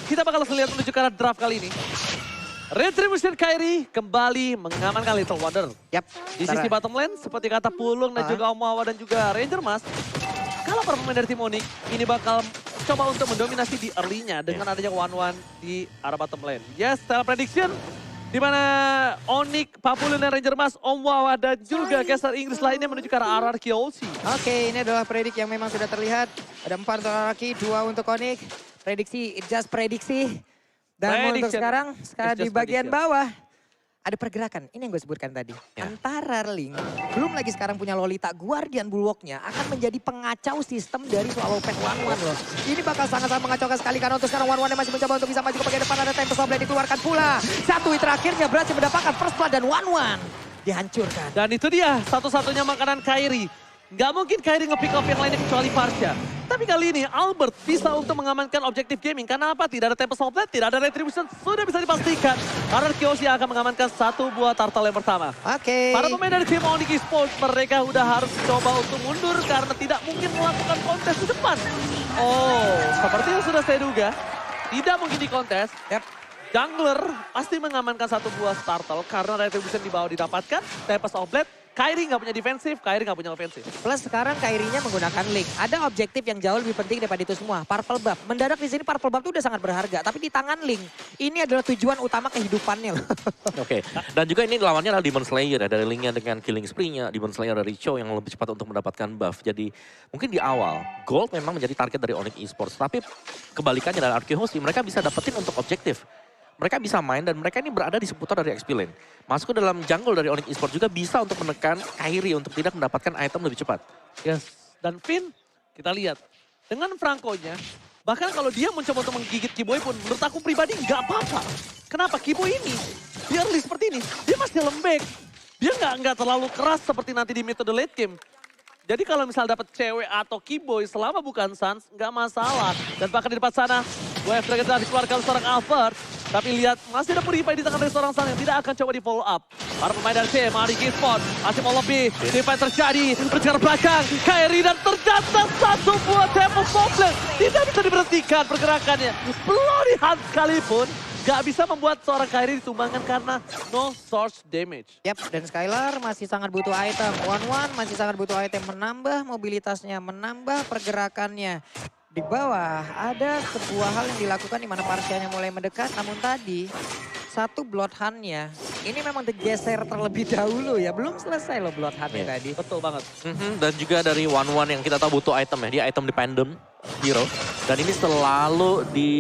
kita bakal lihat menuju ke arah draft kali ini. Retribution Kairi kembali mengamankan Little Wonder. Yap. Di sisi bottom lane, seperti kata Pulung dan juga Om Wawa dan juga Ranger Mas. Kalau para pemain dari tim Onyx, ini bakal coba untuk mendominasi di early-nya dengan adanya 1-1 di arah bottom lane. Yes, style prediction. Di mana Onyx, Papulun dan Ranger Mas, Om Wawa dan juga caster Inggris lainnya menuju ke arah RRQ Aussie. Oke, ini adalah predik yang memang sudah terlihat. Ada 4 untuk RRQ, 2 untuk Onyx. Prediksi, just prediksi. Dan untuk sekarang di bagian bawah, ada pergerakan. Ini yang gue sebutkan tadi. Antara Ling, belum lagi sekarang punya Lolita, Guardian Bulwark-nya akan menjadi pengacau sistem dari Swallow Pack 1-1 loh. Ini bakal sangat-sangat mengacaukan sekali karena untuk sekarang 1-1 masih mencoba untuk bisa maju ke bagian depan. Ada Tempest of Blade dikeluarkan pula. Satu hit terakhirnya berhasil mendapatkan first blood dan 1-1 dihancurkan. Dan itu dia satu-satunya makanan Kairi. Nggak mungkin Kairi nge-pick off yang lainnya kecuali Farsha. Tapi kali ini Albert bisa untuk mengamankan objektif gaming. Karena apa? Tidak ada Tempest of Blade, tidak ada Retribution. Sudah bisa dipastikan. Karena Kyoshi akan mengamankan satu buah turtle yang pertama. Oke. Para pemain dari tim Onyx Esports, mereka udah harus coba untuk mundur karena tidak mungkin melakukan kontes di depan. Oh, seperti yang sudah saya duga. Tidak mungkin di kontes. Jungler pasti mengamankan satu buah turtle karena Retribution di bawah didapatkan. Tempest of Blade. Kairi nggak punya defensif, Kairi nggak punya ofensif. Plus sekarang Kairinya menggunakan Link. Ada objektif yang jauh lebih penting daripada itu semua. Purple Buff. Mendadak di sini Purple Buff itu udah sangat berharga. Tapi di tangan Link, ini adalah tujuan utama kehidupannya loh. Oke, dan juga ini lawannya adalah Demon Slayer ya. Dari Linknya dengan Killing Spree-nya, Demon Slayer dari Cho yang lebih cepat untuk mendapatkan buff. Jadi mungkin di awal, Gold memang menjadi target dari Onyx Esports. Tapi kebalikannya dari RRQ Host, mereka bisa dapetin untuk objektif. Mereka bisa main dan mereka ini berada di seputar dari XP Lane. Masuk ke dalam jungle dari Onyx Esports juga bisa untuk menekan Kairi untuk tidak mendapatkan item lebih cepat. Yes, dan Finn kita lihat dengan Franco-nya, bahkan kalau dia mencoba untuk menggigit Kiboy pun menurut aku pribadi nggak apa-apa. Kenapa? Kiboy ini, dia early seperti ini, dia masih lembek. Dia nggak terlalu keras seperti nanti di metode late game. Jadi kalau misal dapat cewek atau Kiboy selama bukan Sans, nggak masalah. Dan bahkan di depan sana, Wave Dragon telah dikeluarkan seorang Albert. Tapi lihat, masih ada Purify di tangan dari seorang Sans yang tidak akan coba di follow up. Para pemain dari tim, Onyx Esports masih mau lebih. Defense terjadi, berjalan belakang. Kairi dan ternyata satu buah Tempest of Blade. Tidak bisa diberhentikan pergerakannya. Bloody Hand sekalipun. Gak bisa membuat seorang Kairi ditumbangkan karena no source damage. Yap, dan Skylar masih sangat butuh item. 1-1 masih sangat butuh item. Menambah mobilitasnya, menambah pergerakannya. Di bawah ada sebuah hal yang dilakukan di mana Farsha-nya mulai mendekat. Namun tadi satu Bloodhound-nya ini memang digeser terlebih dahulu ya. Belum selesai loh Bloodhound-nya tadi. Betul banget. Dan juga dari 1-1 yang kita tahu butuh item ya. Dia item dependent hero. Dan ini selalu di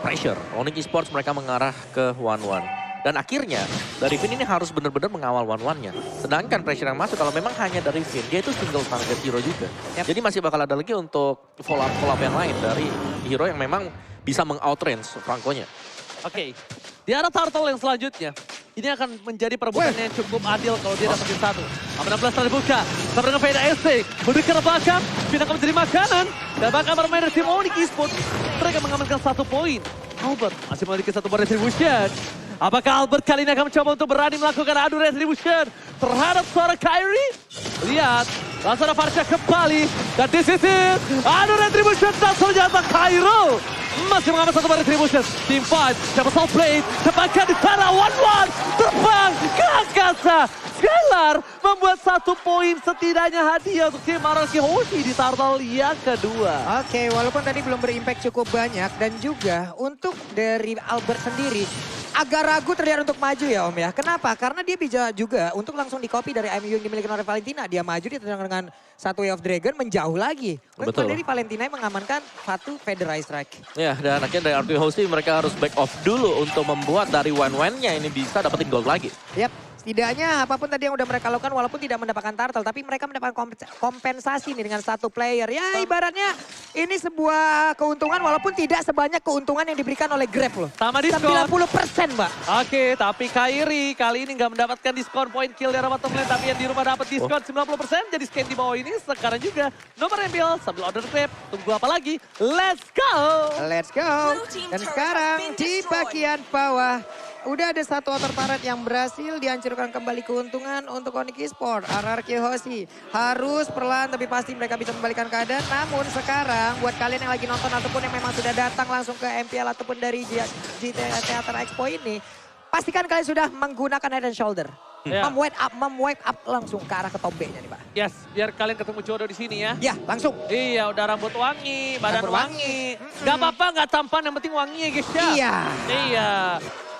pressure. Onyx Esports mereka mengarah ke 1-1. Dan akhirnya dari Finn ini harus benar-benar mengawal 1-1-nya. Sedangkan pressure yang masuk kalau memang hanya dari Finn, dia itu single target hero juga. Jadi masih bakal ada lagi untuk follow-up yang lain dari hero yang memang bisa meng-outrange Franco-nya. Oke, di arah turtle yang selanjutnya, ini akan menjadi perebutan yang cukup adil kalau dia dapetin satu. Am 16 telah dibuka, sama dengan Veda SC, mendekat ke belakang, Finn akan menjadi makanan. Dan bahkan bermain dari tim Onyx Esports, mereka mengamankan 1 poin. Albert masih memiliki 1 buah retribution. Apakah Albert kali ini akan mencoba untuk berani melakukan adu retribution terhadap seorang Kairi? Lihat, langsung ada Farsha kembali. Dan di sisi adu retribution dan ternyata Kairo masih mengambil 1 buah retribution. Team fight, Tempest of Blade, tebakan di sana 1-1, terbang ke angkasa. Skylar membuat 1 poin setidaknya hadiah untuk tim RRQ Hoshi di turtle yang kedua. Oke, walaupun tadi belum berimpact cukup banyak dan juga untuk dari Albert sendiri agak ragu terlihat untuk maju ya Om ya. Kenapa? Karena dia bisa juga untuk langsung di-copy dari IMU yang dimiliki oleh Valentina. Dia maju dengan 1 Way of Dragon menjauh lagi. Betul. Dari Valentina yang mengamankan 1 Federal Strike. Ya, dan akhirnya dari RRQ Host mereka harus back off dulu untuk membuat dari 1-1-nya ini bisa dapetin gold lagi. Yap. Setidaknya apapun tadi yang udah mereka lakukan walaupun tidak mendapatkan turtle. Tapi mereka mendapatkan kompensasi nih dengan 1 player. Ya ibaratnya ini sebuah keuntungan walaupun tidak sebanyak keuntungan yang diberikan oleh Grab loh. Sama diskon. 90% Mbak. Oke, tapi Kairi kali ini nggak mendapatkan diskon point kill dari bottom lane. Tapi yang di rumah dapat diskon 90%. Jadi scan di bawah ini sekarang juga nomor ambil sambil order Grab. Tunggu apa lagi? Let's go! Let's go. Dan sekarang di bagian bawah udah ada satu outer turret yang berhasil dihancurkan kembali keuntungan untuk Onyx Esports. RRQ Hoshi harus perlahan tapi pasti mereka bisa membalikan keadaan. Namun sekarang buat kalian yang lagi nonton ataupun yang memang sudah datang langsung ke MPL ataupun dari Theater Expo ini, pastikan kalian sudah menggunakan head and shoulder. Ya. Mem-wipe up langsung ke arah ketombenya nih Pak. Yes, biar kalian ketemu jodoh di sini ya. Ya, langsung. Iya, udah rambut wangi, badan Rambut wangi. Gak apa-apa, gak tampan, yang penting wangi ya guys ya. Iya. Iya,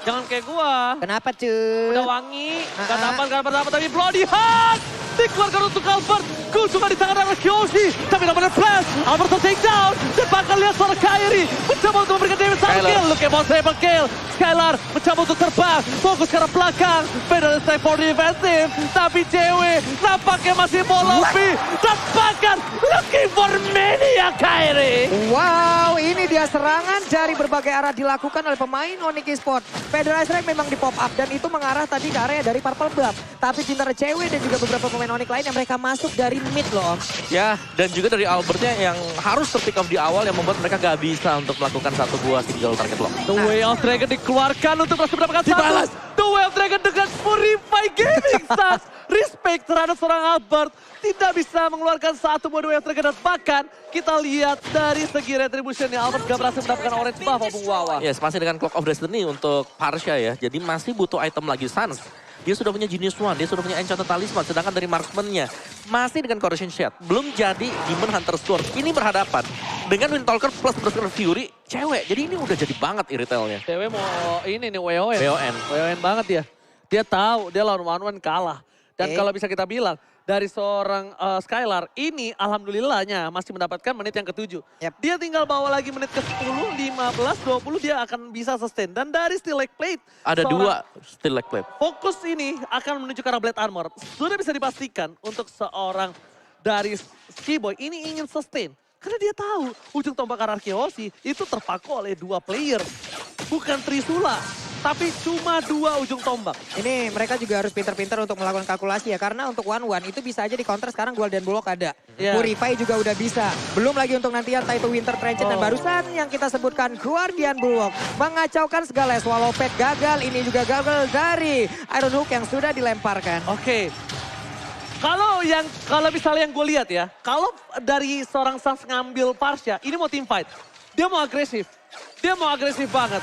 jangan kayak gua. Kenapa cuy? Udah wangi, gak tampan, gak apa-apa, tapi bloody heart. Dikeluarkan untuk Albert. Gol cuma di tangan oleh Kyoshi. Tapi dapat flash. Albert take down. Dan bakal lihat suara Kairi. Mencoba untuk memberikan damage satu kill. Look at triple kill. Skylar mencoba untuk terbang. Fokus ke arah belakang. Beda stay for defensive. Tapi cewek nampaknya masih mau lobby. Dan bahkan looking for mania Kairi. Wow, ini dia serangan dari berbagai arah dilakukan oleh pemain Onyx Esports. Federation Rank memang di pop up dan itu mengarah tadi ke area dari Purple Buff. Tapi pintar cewek dan juga beberapa pemain Onyx lain yang mereka masuk dari mid loh Om. Ya, dan juga dari Albertnya yang harus terpick off di awal yang membuat mereka gak bisa untuk melakukan satu buah single target lock. The Way of Dragon dikeluarkan untuk berhasil mendapatkan Dibalas. satu. The Way of Dragon dengan Purify Gaming Stars. Respect terhadap seorang Albert. Tidak bisa mengeluarkan satu buah The Way of Dragon. Dan bahkan kita lihat dari segi retributionnya Albert gak berhasil mendapatkan orange buff maupun Wawa. Yes, masih dengan Clock of Destiny untuk Parsha ya. Jadi masih butuh item lagi Sans. Dia sudah punya Genius One, dia sudah punya Enchanted Talisman. Sedangkan dari marksman-nya masih dengan Corrosion Shard. Belum jadi Demon Hunter Sword. Ini berhadapan dengan Windtalker plus Berserker Fury. Cewek, jadi ini udah jadi banget iritelnya. Cewek mau ini nih WON. WON. WON banget dia. Dia tahu dia lawan one-one kalah. Dan kalau bisa kita bilang dari seorang Skylar ini alhamdulillahnya masih mendapatkan menit yang ke-7. Yep. Dia tinggal bawa lagi menit ke-10, 15, 20 dia akan bisa sustain. Dan dari Steel Lake Plate. Ada dua Steel Lake Plate. Fokus ini akan menuju ke arah Blade Armor. Sudah bisa dipastikan untuk seorang dari Skiboy ini ingin sustain. Karena dia tahu ujung tombak Ararkiosi itu terpaku oleh dua player. Bukan Trisula. Tapi cuma dua ujung tombak. Ini mereka juga harus pintar-pintar untuk melakukan kalkulasi ya. Karena untuk 1-1 itu bisa aja di counter sekarang Golden Bullock ada. Yeah. Purify juga udah bisa. Belum lagi untuk nantian Taito Winter Trenchant. Dan barusan yang kita sebutkan Guardian Bullock. Mengacaukan segala. Swallow Pet gagal. Ini juga gagal dari Iron Hook yang sudah dilemparkan. Oke. Kalau misalnya yang gue lihat ya. Kalau dari seorang Sans ngambil Parsha, ini mau team fight. Dia mau agresif. Dia mau agresif banget.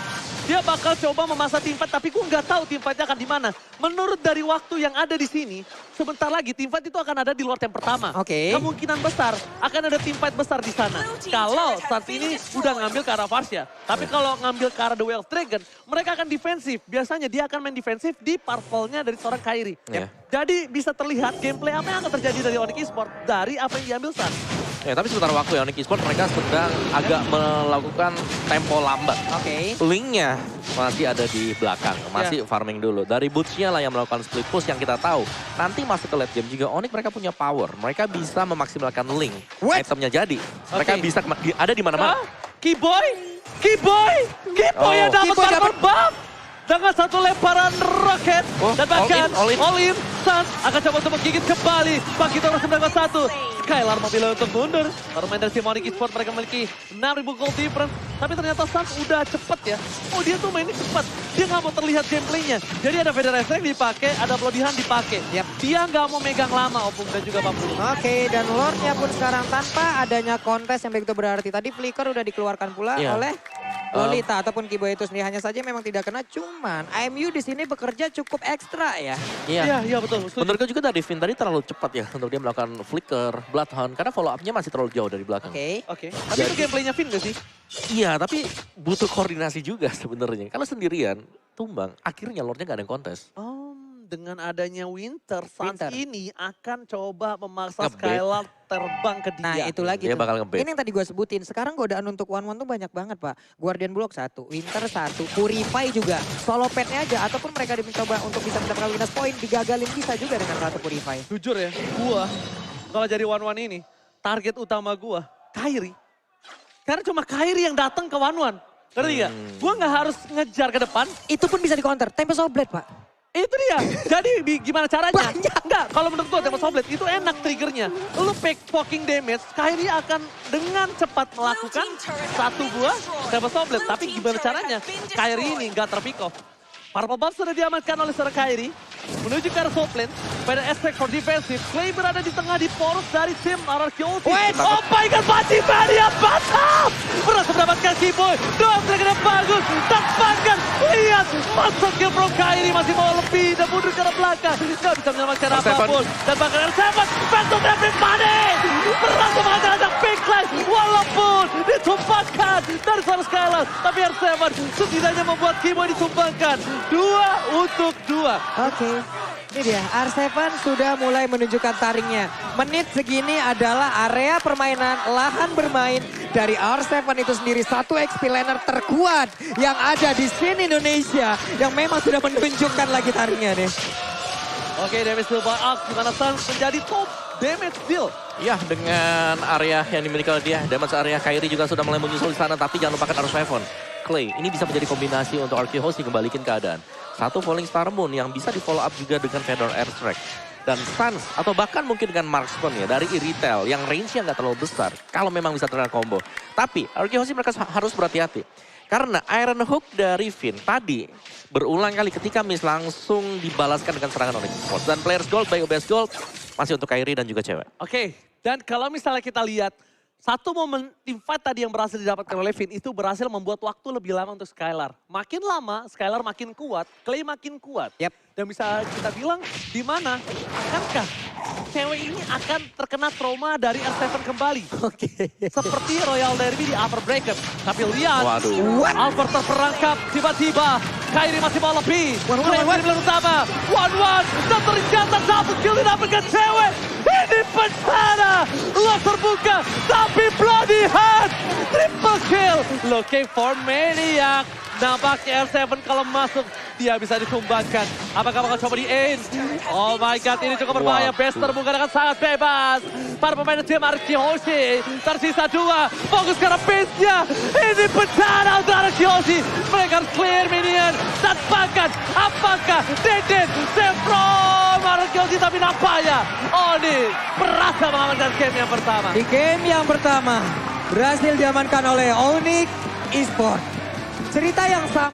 Dia bakal coba memasang team fight, tapi gue nggak tahu team fight-nya akan di mana. Menurut dari waktu yang ada di sini, sebentar lagi team fight itu akan ada di Lord yang pertama. Oke. Kemungkinan besar akan ada team fight besar di sana. Kalau saat ini udah ngambil ke arah Parsha. Tapi kalau ngambil ke arah The Way of Dragon, mereka akan defensif. Biasanya dia akan main defensif di purple-nya dari seorang Kairi. Yeah. Jadi bisa terlihat gameplay apa yang akan terjadi dari Onyx Esports dari apa yang diambil San. Ya, tapi sebentar waktu ya Onyx Esports mereka sedang agak melakukan tempo lambat. Oke. Linknya masih ada di belakang, masih farming dulu. Dari Boots-nya lah yang melakukan split push yang kita tahu. Nanti masuk ke late game juga Onyx mereka punya power. Mereka bisa memaksimalkan Link. Itemnya jadi. Mereka bisa ada di mana-mana. Keyboy yang dapat armor buff. Dengan satu lemparan roket. Dan bahkan all in. Sans akan coba untuk menggigit kembali. Bagi Taurus 91. Skylar memilih untuk mundur. Bermain dari Onyx Esports mereka memiliki 6.000 gold difference. Tapi ternyata Sans udah cepet ya. Oh dia tuh mainnya cepet. Dia nggak mau terlihat gameplaynya. Jadi ada Federation yang dipakai, ada Bloody Hand dipakai. Yep. Dia nggak mau megang lama Opung dan juga Bamboo. Oke, dan Lordnya pun sekarang tanpa adanya kontes yang begitu berarti. Tadi Flicker udah dikeluarkan pula oleh Lolita ataupun Kiboy itu sendiri. Hanya saja memang tidak kena, cuman IMU di sini bekerja cukup ekstra ya. Iya betul. Menurutku juga dari Vin tadi terlalu cepat ya untuk dia melakukan flicker, Bloodhound. Karena follow up-nya masih terlalu jauh dari belakang. Oke. Tapi itu gameplaynya Vin gak sih? Iya, tapi butuh koordinasi juga sebenarnya. Kalau sendirian, tumbang, akhirnya Lordnya gak ada yang kontes. Dengan adanya Winter, Sans Winter. ini akan coba memaksa Ngebait. Skylar terbang ke dia. Nah itu lagi Dia tuh. bakal ngebait. Ini yang tadi gue sebutin. Sekarang godaan untuk 1-1 tuh banyak banget Pak. Guardian Bullock 1, Winter 1, Purify juga. Solo petnya aja ataupun mereka mencoba untuk bisa mendapatkan minus point. Digagalin bisa juga dengan satu Purify. Jujur ya, gua kalau jadi 1-1 ini, target utama gua Kairi. Karena cuma Kairi yang datang ke 1-1. Ngerti gak? Gua nggak harus ngejar ke depan. Itu pun bisa di counter. Tempest of Blade Pak. Itu dia. Jadi gimana caranya? Banyak. Enggak, kalau menurut gua Tempest of Blade itu enak triggernya. Lu pack fucking damage, Kairi akan dengan cepat melakukan satu buah Tempest of Blade. Tapi gimana caranya? Kairi ini nggak terpick off. Purple buff sudah diamankan oleh seorang Kairi. Menuju ke arah top lane. Pada aspek for defensive. Clay berada di tengah di poros dari tim RRQ Ultimate. Wait, Oh my god, Baji Mania batal! Berhasil mendapatkan Keyboy. Doang mereka bagus. Tampakan. Lihat. Masuk ke Bro Kairi masih mau lebih. Dan mundur ke arah belakang. Gak bisa menyelamatkan apapun. Dan bahkan R7. Bentuk everybody. Berhasil menghasilkan big line. Walaupun ditumpahkan dari seorang Skylar. Tapi R7 setidaknya membuat Keyboy ditumpahkan. 2 untuk 2. Oke, ini dia. R7 sudah mulai menunjukkan taringnya. Menit segini adalah area permainan, lahan bermain dari R7 itu sendiri. Satu XP laner terkuat yang ada di scene Indonesia. Yang memang sudah menunjukkan lagi taringnya nih. Oke, damage deal by Ark. Di mana Suns menjadi top damage deal. Ya, dengan area yang dimiliki oleh dia, damage area Kairi juga sudah mulai menyusul di sana, tapi jangan lupakan R7. Clay, ini bisa menjadi kombinasi untuk RQ Hoshi kembalikan keadaan. Satu Falling Star Moon yang bisa di follow up juga dengan Fedor Airstrike. Dan Stans, atau bahkan mungkin dengan Marksman ya, dari Iritel yang range-nya nggak terlalu besar. Kalau memang bisa terkena combo. Tapi RQ Hoshi mereka harus berhati-hati. Karena Iron Hook dari Finn tadi berulang kali ketika miss langsung dibalaskan dengan serangan Onyx Esports. Dan Players Gold by OBS Gold masih untuk Kairi dan juga cewek. Oke, dan kalau misalnya kita lihat, satu momen teamfight tadi yang berhasil didapatkan oleh Finn itu berhasil membuat waktu lebih lama untuk Skylar. Makin lama, Skylar makin kuat, Clay makin kuat. Yep. Dan bisa kita bilang, di mana akankah cewek ini akan terkena trauma dari R7 kembali? Oke. Seperti Royal Derby di upper bracket. Tapi lihat, Waduh. Albert terperangkap tiba-tiba. Kairi masih mau lebih. Clay di belakang utama. 1-1 dan ternyata double kill didapatkan cewek. Ini bencana. Lock terbuka. Tapi bloody hand. Triple kill. Looking for Maniac. Nampaknya R7 kalau masuk dia bisa ditumbangkan. Apakah bakal coba di ace? Oh my god, ini cukup berbahaya. Best terbuka dengan sangat bebas. Para pemain tim RRQ Hoshi. Tersisa 2. Fokus ke arah base-nya. Ini bencana untuk RRQ Hoshi. Mereka harus clear minion. Dan bahkan apakah Deden save from RRQ Hoshi. Tapi nampaknya Oni berhasil mengamankan game yang pertama. Di game yang pertama berhasil diamankan oleh Onyx Esports. Cerita yang sama.